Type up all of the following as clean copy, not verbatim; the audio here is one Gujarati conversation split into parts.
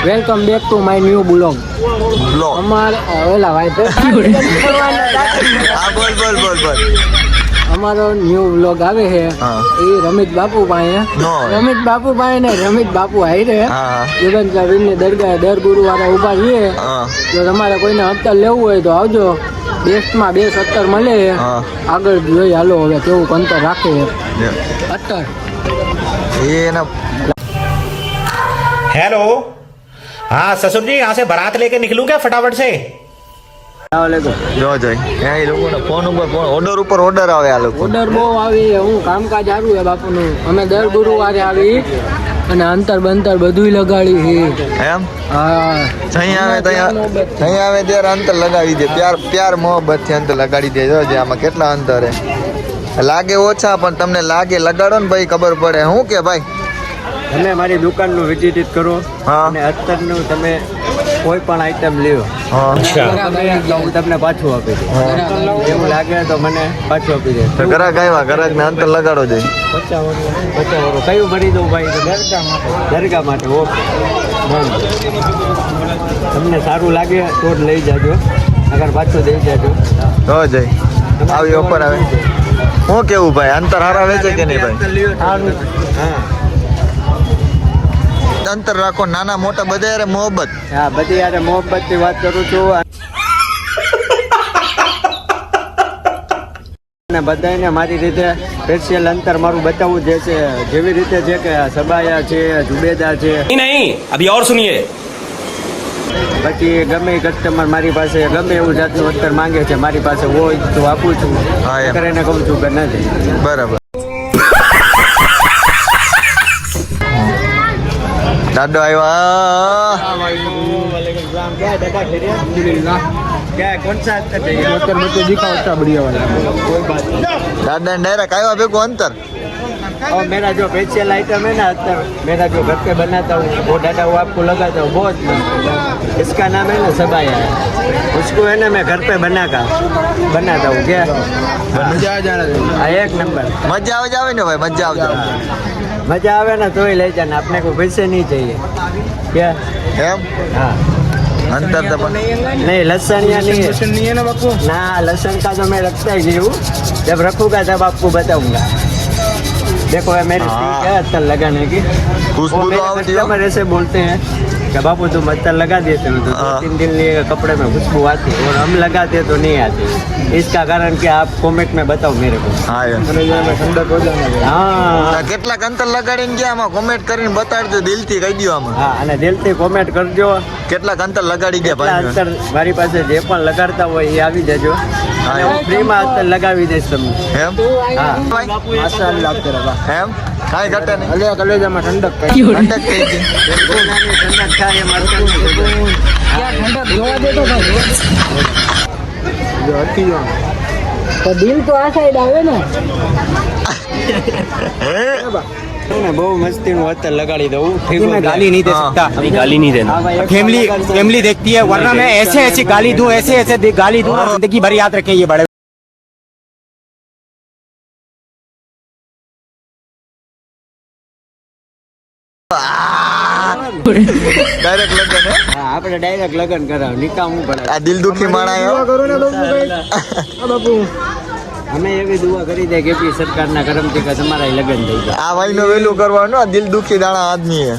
Welcome back to my new blog. અમારે ઓલા ભાઈ બોલ. અમારો ન્યુ બ્લોગ આવે છે એ રમિત બાપુ પાસે. રમિત બાપુ પાસે ને રમિત બાપુ હારે જુગન ની દરગાહ દર ગુરુવારે ઉભા છીએ. જો તમારે કોઈને અત્તર લેવું હોય તો આવજો. બેસ્ટમાં 270 મળે. આગળ જોઈ હાલો હવે કેવું અંતર રાખે અત્તર. हेलो हाँ ससुर जी यहाँ से बारात लेके निकलूं क्या फटाफट से? જો જોઈ એ લોકોને ફોન ઉપર ઓર્ડર આવે. આ લોકો ઓર્ડર બહુ આવી. હું કામકાજ સારું છે બાપુનું. અમે દર ગુરુવારે આવી અને અંતર બંતર બધું લગાડી છે. એમ હા અહીં આવે ત્યારે અંતર લગાવી દે. પ્યાર મોહબ્બત થી અંતર લગાડી દે. જોજે આમાં કેટલા અંતર હે. લાગે ઓછા પણ તમને લાગે લગાડો ને ભાઈ ખબર પડે. શું કે ભાઈ તમે મારી દુકાનનું વિઝિટ કરો અને અત્યારનું તમે કોઈ પણ આઈટમ લ્યો હું તમને પાછું આપી દઉં. એવું લાગે તો મને પાછું આપી દે. ગ્રાહક આવ્યા ગ્રાહક ને અંતર લગાડો જોઈએ. 50 કયું ભરી દઉં ભાઈ? દરગાહ માટે. ઓકે તમને સારું લાગે તો જ લઈ જાજો, અગર પાછું દઈ જાજો. જો જઈ આવી ઓફર આવે. શું કેવું ભાઈ અંતર હારા વેચે કે નહીં ભાઈ? હા અંતર રાખો નાના મોટા બધા યાર મોહબ્બત. હા બધી યાર મોહબ્બત ની વાત કરું છું. અને બધાને મારી રીતે સ્પેશિયલ અંતર મારું બતાવવું જે છે જેવી રીતે છે કે સબાયા છે, જુબેદા છે. नहीं अभी और सुनिए. પછી ગમે કસ્ટમર મારી પાસે ગમે એવું જાતનું અંતર માંગે છે મારી પાસે હોય તો આપું છું. હા, એમ. કરીને કહું છું કે નથી. બરાબર. દાદો આવ્યા. દાદા ડાયરેક્ટ આવ્યા ભેગું અંતર. और मेरा जो फेशियल आइटम है ना अंतर मेरा जो घर पे बनाता हूँ वो डाटा वो आपको लगाता हूँ बहुत मस्त. इसका नाम है ना सबाया है. उसको है ना मैं घर पे बनाता हूँ. क्या मजा आ जाना. हाँ एक नंबर. મજા આવે ને ભાઈ મજા આવજો. मजा आवे ना तो ही ले जाना. अपने को पैसे नहीं चाहिए. क्या એમ हाँ અંતર તો પણ नहीं लहसुन या नहीं है ना बापू. ना लहसुन का तो मैं रखता ही नहीं हूँ. जब रखूंगा तब आपको बताऊंगा. देखो है मेरी स्टिक है अत्तर लगाने की. खुशबू तो आती है. कस्टमर ऐसे बोलते हैं कि बापू तुम अत्तर लगा देते हो तो 2-3 दिन लिए कपड़े में खुशबू आती है और हम लगाते तो नहीं आती. इसका कारण क्या आप कमेंट में बताओ मेरे को. હા એમ ठंडक हो जाना. हाँ કેટલાક અંતર લગાડીને ગયા આમાં કોમેન્ટ કરીને બતાડજો દિલથી કહી દો આમાં હા અને દિલથી કોમેન્ટ કરજો. કેટલાક અંતર લગાડી ગયા કેટલા ભાઈ. અંતર મારી પાસે જે પણ લગાડતા હોય એ આવી જજો. અને હું ફ્રીમાં અંતર લગાવી દઈશ તમને. એમ હા ભાઈ માશાઅલ્લાહ તેરા. એમ કાંઈ ઘટે નહીં. અલે કલેજામાં ઠંડક ઠંડક થઈ ગઈ. ઠંડક થાય એ મારું ઠંડક જોવા દે તો ભાઈ. તો દિલ તો આ સાઈડ આવે ને. બહુ મસ્તીનું અત્તર લગાડી દઉં. मैं गाली नहीं दे सकता. अभी गाली नहीं देना. फैमिली देखती है वरना मैं ऐसे गाली दूं ऐसे गाली दूं ना जिंदगी भर याद रखें ये बड़े. ડાયરેક્ટ લગન હે. હા આપણે ડાયરેક્ટ લગ્ન કરાવ નિકાહ હું પડે. આ દિલ દુખી માણાયો. અમે એવી દુઆ કરી દે કે ભી સરકારના કરમથી કે તમારા લગ્ન થઈ જાય. આ ભાઈ નું વેલું કરવાનું. આ દિલ દુખી દાણા આદમી હે.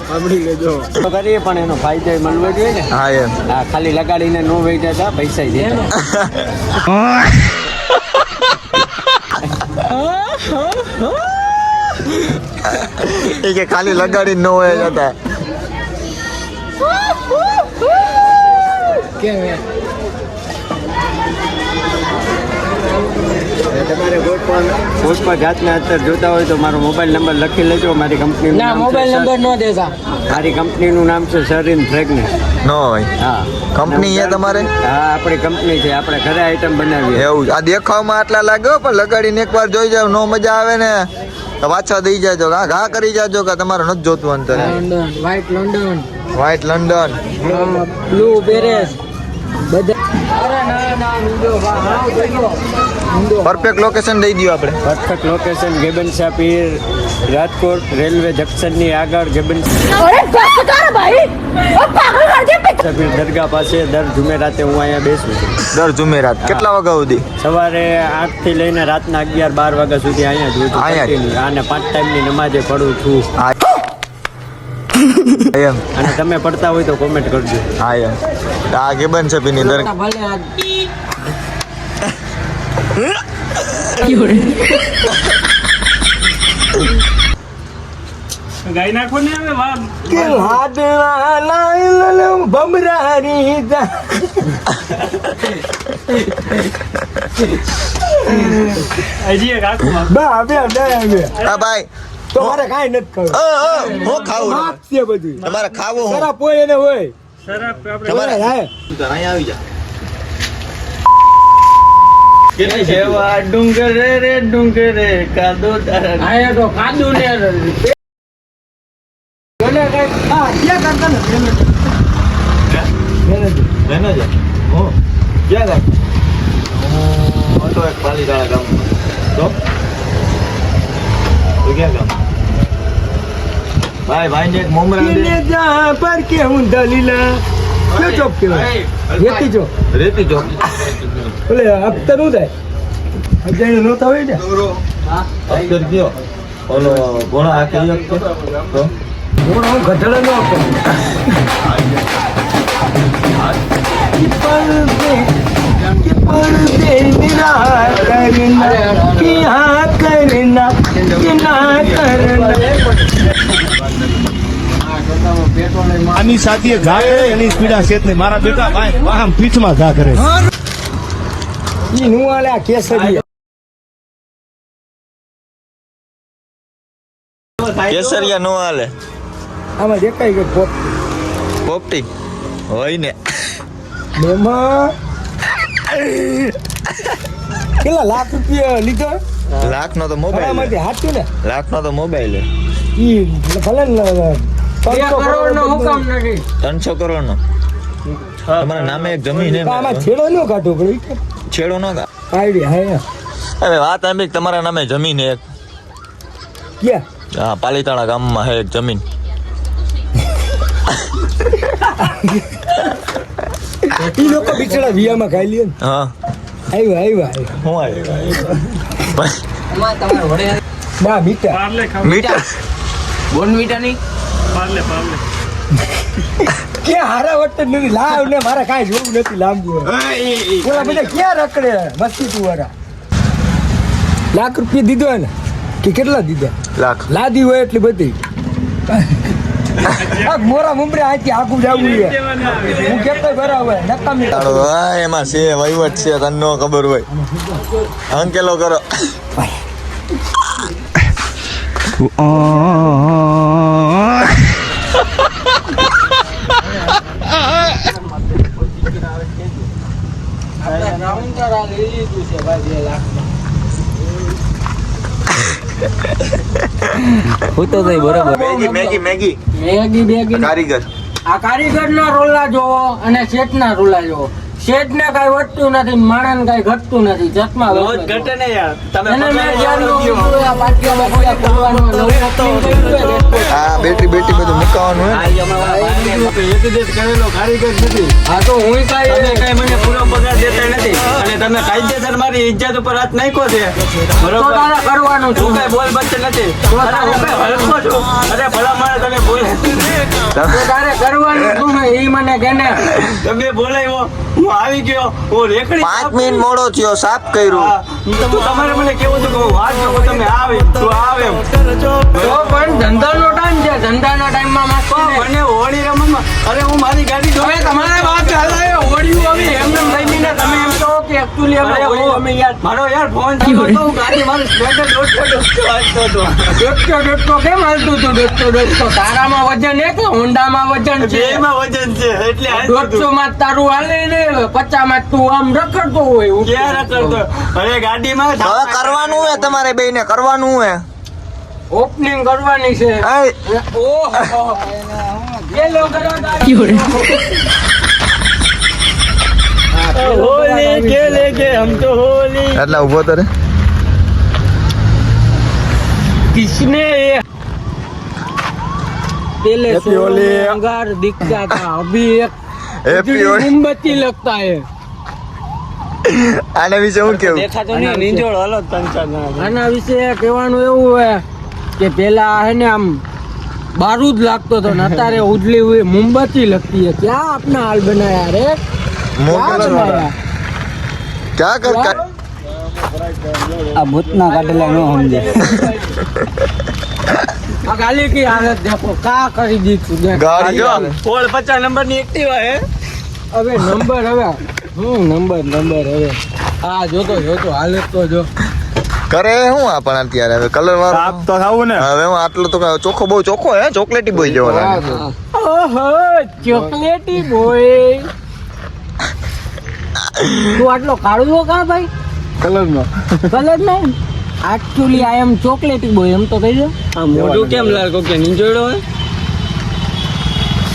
સાંભળી લેજો. તો કરીએ પણ એનો ફાયદો મળવો જોઈએ ને. હા એમ હા ખાલી લગાડીને નો વહી જતા પૈસા દેતા. એ કે ખાલી લગાડી ન હોય જતા. તમારે કોઈ પણ જાતના અત્તર જોતા હોય તો મારો મોબાઈલ નંબર લખી લેજો. મારી કંપનીનું ના નામ મોબાઈલ છે નંબર નો દેતા. મારી કંપનીનું નામ છે શરીન ફ્રેગનેસ. ન હોય હા કંપની છે તમારે? હા આપણી કંપની છે. આપણે ઘરે આઈટમ બનાવીએ. એવું આ દેખાવમાં આટલા લાગ્યો પણ લગાડીને એકવાર જોઈ જાવ નો મજા આવે ને તો પાછા દઈ જાજો. ઘા કરી જાજો કે તમારે નથી જોતું અંતર. London white London white London blue Paris બધા અરે ના મુંડો પરફેક્ટ લોકેશન દઈ દો આપણે. પરફેક્ટ લોકેશન ગેબન શાપીર રાજકોટ રેલવે જંકશનની આગળ ગેબન શાપીર દરગાહ પાસે દર જુમેરાતે હું અહીંયા બેસું છું. દર જુમેરાત કેટલા વાગ્યા સુધી? સવારે 8 થી લઈને રાતના 11-12 વાગ્યા સુધી અહીંયા જ છું. અહીંયા જ? continue. અને 5 ટાઈમની નમાજે પડું છું. એમ અને તમે પડતા હોય તો કોમેન્ટ કરજો. હા એમ આ ગેબન છપીની દરગાહ. ભલે આ ગાઈ નાખો ને હવે વાહ કે હાડલા બમરારી હજી એક આખું બા બે હા ભાઈ તમારે કાઈ નથી ખાવું હું ખાવું માપ છે બધું તમારે ખાવું હું ખરાબ હોય એને હોય સરપ આપણે તમારે હા અહીંયા આવી જા. જેવા ડુંગરે રે ડુંગરે કાદો તારા આયા તો કાદુ ને ગલે કઈ હા જે કરતા ને રહેને જા. હું ક્યાં ગામ? હું તો એક પાલીતાણા ગામ. તો ક્યાં ગામ? ભાઈ ને એક મમરા દે. જા પર કે હું દલીલા ક્યો ચોક કેવાય રેતી ચોક રેતી ચોક. બોલે હપ્તા નું થાય અજાણ નો થાય ને અક્ષર કયો? ઓલો ઘોડા આ કઈ અક્ષર? તો હું ગધડો નો આપો આની સાથે ઘા કરે એની પીડા શેત ને મારા બેટા ભાઈ આમ પીઠમાં ઘા કરે ઈ નું આલે આ કેસરી કેસરિયા નો હાલે. આમાં દેખાય કે પોપ પોપટી હોય ને. એમાં કેટલા લાખ રૂપિયા લીધો લાખ નો તો મોબાઈલ. આમાંથી હાચું ને લાખ નો તો મોબાઈલ. ઈ ભલે ને 300 કરોડ નો હુકમ નથી 300 કરોડ નો. તમારા નામે એક જમીન હે. આમાં છેડો નો કાઢો પડે છેડો નો કા. આઈડિયા હે હવે વાત એમ કે તમારા નામે જમીન હે એક. ક્યાં હા પાલીતાણા ગામમાં હે એક જમીન. ઈ લોકો બિચારા વિયામાં ખાઈ લે હા આવ્યા હું આવ્યો ના મીઠા પાર્લે ખાવ મીટર પાર્લે ક્યાં હારા વટ નથી લાવ ને મારે કાંઈ જોવું નથી લાંબુ ઓલા બધા ક્યાં રખડે મસ્તી તું વાળા લાખ રૂપિયા દીધો ને કે કેટલા દીધા લાખ. લાદી હોય એટલી બધી આ મોરા મુંબરે આથી આખું જવું છે હું કેતો બરાબર નકામી હા એમાં છે વહીવટ છે તને નો ખબર હોય. અંકેલો કરો. હું તો થઈ બરાબર મેગી મેગી કારીગર. આ કારીગર ના રોલા જોવો અને શેઠ ના રોલા જોવો શેઠ ને કઈ વધતું નથી માણસ કઈ ઘટતું નથી ચશ્મા રોજ ઘટે ને યાર તમે એને મેં પગાર જ્યારનું વાળો ગયો. કીધું, આ પાટિયામાં કોઈ ખોલવાનું નવું opening કર્યું છે ને, આ બેટરી બધું મુકાવાનું હે આ ઈ અમારા ભાઈને એક દિવસ કરેલો કારીગર નથી. હા તો હું તમે કઈ મને પૂરો પગાર દેતા નથી અને તમે કાયદેસર મારી ઇજ્જત ઉપર હાથ નાખ્યો છે તો બરોબર. તારે કરવાનું તું છું કઈ બોલ બચ્ચે નથી. અરે હું કઈ હલકો છું. અરે ભલા માણસ તમે બોલે તો તારે કરવાનું શું ને ઈ મને કેને તમે બોલાવ્યો હું આવી ગયો હું રેકડી 5 મિનિટ મોડો થયો સાફ કર્યું. હા, તો તમારે મને કેવું હતું કે હું વાત કરું તમે આવે તું આવે એમ. તો પણ ધંધાનો ટાઈમ છે ધંધાના ટાઈમમાં તો મને હોળી રમવામાં અરે હું મારી ગાડી હવે તમારે વાત ચાલે હોળિયું હવે એમને લઈને તમે એમ કહો કે actually અમે હોળી રમી યાર મારો યાર ફોન ચાલુ હતો હું ગાડી મારું સ્પેન્ડર દોડતો વાંચતો હતો. દોઢસો કેમ હાલતું હતું દોઢસો તારામાં વજન એક હોન્ડામાં વજન છે બેયમાં વજન છે એટલે હાલતું હતું. 150 માં તારું હાલે ને 50 માં તું આમ રખડતો હોય ક્યાં રખડતો? અરે ગાડીમાં હવે કરવાનું હે તમારે બેયને કરવાનું હે. ઓપનિંગ કરવાની છે આય ઓહો એ લોકો होली खेलेंगे हम तो होली। એટલે ઊભો તો રે किसने ये पहले Happy Holi। अंगार दिखता था, अभी एक હેપી હોળી मोमबत्ती लगता है। આના વિશે હું કેવું દેખાતો નહીં નીંજોળ હલો તંચાર આના વિશે કહેવાનું એવું હે કે પેલા હે ને આમ बारूद लागतो तो न तारे उजली हुई मोमबत्ती लगती है। क्या अपना हाल बनाया रे, क्या बनाया? क्या कर આ ભૂતના કાઢેલા નો સમજે। आ गाली की हालत देखो, का કરી દીધું देख। ગાડી જો પોળ 50 નંબરની એક્ટિવા હે। હવે નંબર હવે નંબર હવે આ જોતો હાલત તો જો કરે હું આ પણ અત્યારે હવે કલર વાળો સાફ તો થવું ને હવે હું આટલો તો ચોખ્ખો બહુ ચોખ્ખો હે ચોકલેટી બોય જેવો લાગે ઓહો ચોકલેટી બોય તું આટલો કાળો કા ભાઈ કલર નો કલર નહીં एक्चुअली आई एम ચોકલેટી બોય એમ તો કહી દો। આ મોઢું કેમ લાગો કે નીંજોળો હે?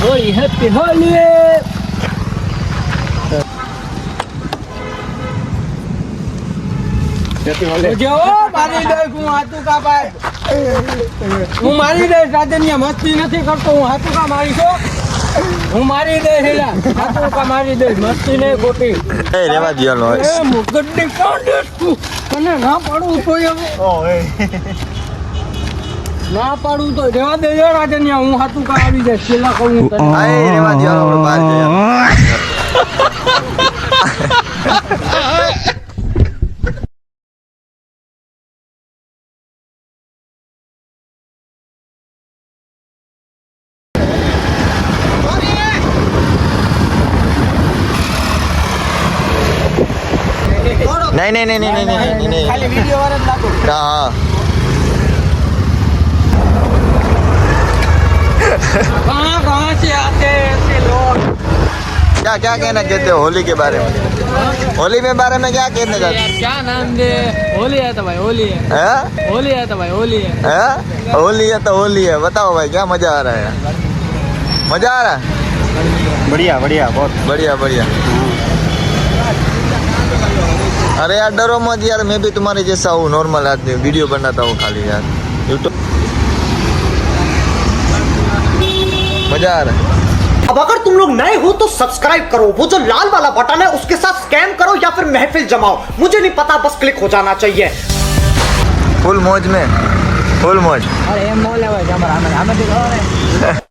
હોળી હેપી હોલી જો મારી દે હું હાથું કા ભાઈ હું મારી દે સાધનિયા મસ્તી નથી કરતો હું હાથું કા મારી છો હું મારી દે હેલા હાથું કા મારી દે મસ્તી નહીં ખોટી એ રેવા દિયાનો એ મુગડની કાંડે તું તને ના પાડું તો હવે ના પાડું તો રેવા દે રાજનિયા હું હાથું કા આવી જાય છેલ્લા કહું તને આય રેવા દિયાનો આપણે બહાર જઈએ नहीं ખાલી વિડિયો વાળા જ લાગો हाँ कहाँ से आते हैं ऐसे लोग क्या क्या कहना चाहते हो होली के बारे में होली में बारे में क्या कहना चाहते क्या नाम दे होली है तो भाई होली है हैं होली है तो भाई होली है हैं होली है तो होली है बताओ भाई क्या मजा आ रहा है मजा आ रहा है बढ़िया बढ़िया बहुत बढ़िया बढ़िया अरे यार डरो मत यार मैं भी तुम्हारे जैसा हूँ नॉर्मल आदमी वीडियो बनाता हूँ खाली यार यूट्यूब मजा आ रहा है। अब अगर तुम लोग नए हो तो सब्सक्राइब करो, वो जो लाल वाला बटन है उसके साथ स्कैम करो या फिर महफिल जमाओ, मुझे नहीं पता, बस क्लिक हो जाना चाहिए। फुल मौज में फुल मौज अरे मोले भाई हमारा हमें